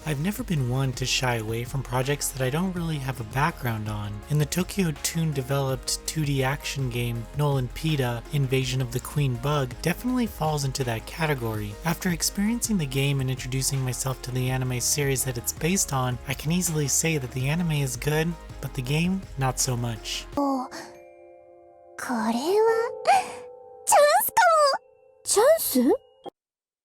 I've never been one to shy away from projects that I don't really have a background on. In the Tokyo Toon developed 2D action game Null Peta, Invasion of the Queen Bug definitely falls into that category. After experiencing the game and introducing myself to the anime series that it's based on, I can easily say that the anime is good, but the game, not so much. これはチャンスかも。チャンス？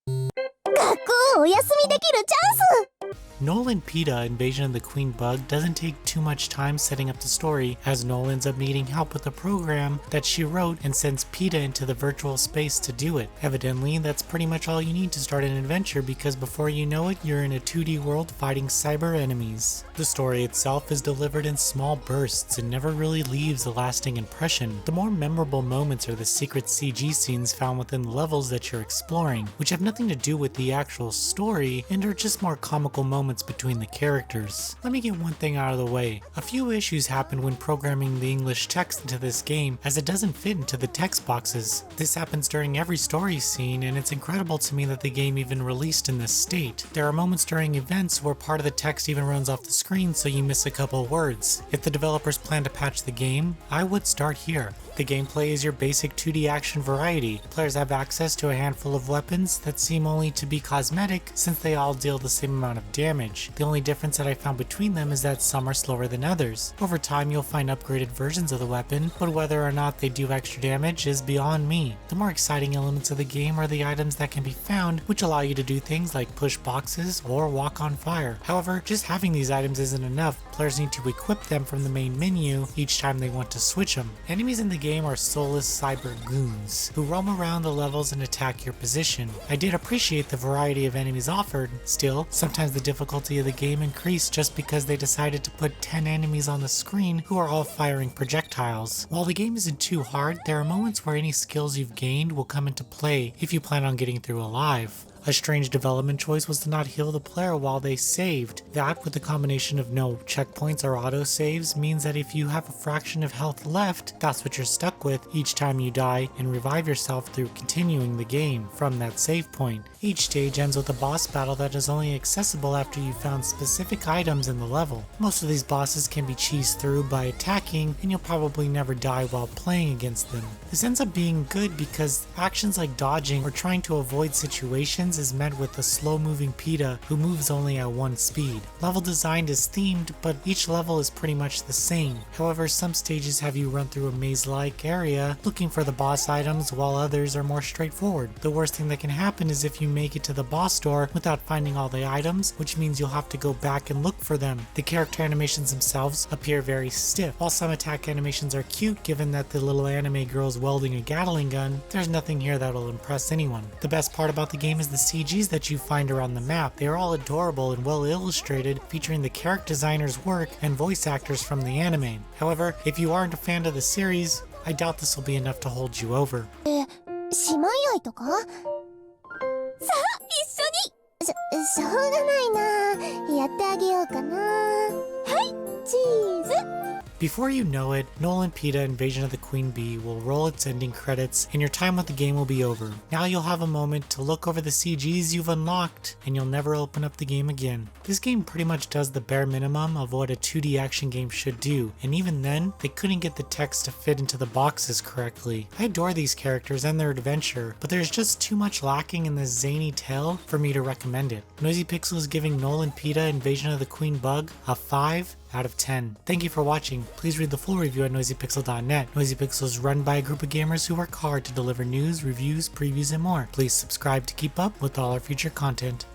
学校をお休みできるチャンス。 Null Peta, Invasion of the Queen Bug doesn't take too much time setting up the story, as Null ends up needing help with a program that she wrote and sends Peta into the virtual space to do it. Evidently, that's pretty much all you need to start an adventure, because before you know it, you're in a 2D world fighting cyber enemies. The story itself is delivered in small bursts and never really leaves a lasting impression. The more memorable moments are the secret CG scenes found within the levels that you're exploring, which have nothing to do with the actual story and are just more comical moments between the characters. Let me get one thing out of the way. A few issues happen when programming the English text into this game, as it doesn't fit into the text boxes. This happens during every story scene, and it's incredible to me that the game even released in this state. There are moments during events where part of the text even runs off the screen, so you miss a couple words. If the developers plan to patch the game, I would start here. The gameplay is your basic 2D action variety. Players have access to a handful of weapons that seem only to be cosmetic, since they all deal the same amount of damage. The only difference that I found between them is that some are slower than others. Over time you'll find upgraded versions of the weapon, but whether or not they do extra damage is beyond me. The more exciting elements of the game are the items that can be found, which allow you to do things like push boxes or walk on fire. However, just having these items isn't enough. Players need to equip them from the main menu each time they want to switch them. Enemies in the game are soulless cyber goons who roam around the levels and attack your position. I did appreciate the variety of enemies offered. Still, sometimes the difficulty of the game increased just because they decided to put 10 enemies on the screen who are all firing projectiles. While the game isn't too hard, there are moments where any skills you've gained will come into play if you plan on getting through alive. A strange development choice was to not heal the player while they saved. That, with the combination of no checkpoints or autosaves, means that if you have a fraction of health left, that's what you're stuck with each time you die and revive yourself through continuing the game from that save point. Each stage ends with a boss battle that is only accessible after you've found specific items in the level. Most of these bosses can be cheesed through by attacking, and you'll probably never die while playing against them. This ends up being good because actions like dodging or trying to avoid situations is met with a slow-moving Peta who moves only at one speed. Level design is themed, but each level is pretty much the same. However, some stages have you run through a maze-like area looking for the boss items, while others are more straightforward. The worst thing that can happen is if you make it to the boss door without finding all the items, which means you'll have to go back and look for them. The character animations themselves appear very stiff. While some attack animations are cute, given that the little anime girl's welding a Gatling gun, there's nothing here that'll impress anyone. The best part about the game is the CGs that you find around the map. They are all adorable and well illustrated, featuring the character designer's work and voice actors from the anime. However, if you aren't a fan of the series, I doubt this will be enough to hold you over. 姉妹愛とか？さあ、一緒に！しょうがないな。やってあげようかな。はい、チーズ！ Before you know it, Null Peta Invasion of the Queen Bee will roll its ending credits and your time with the game will be over. Now you'll have a moment to look over the CGs you've unlocked and you'll never open up the game again. This game pretty much does the bare minimum of what a 2D action game should do, and even then, they couldn't get the text to fit into the boxes correctly. I adore these characters and their adventure, but there's just too much lacking in this zany tale for me to recommend it. Noisy Pixel is giving Null Peta Invasion of the Queen Bug a 5 out of 10. Thank you for watching. Please read the full review at noisypixel.net. Noisy Pixel is run by a group of gamers who work hard to deliver news, reviews, previews, and more. Please subscribe to keep up with all our future content.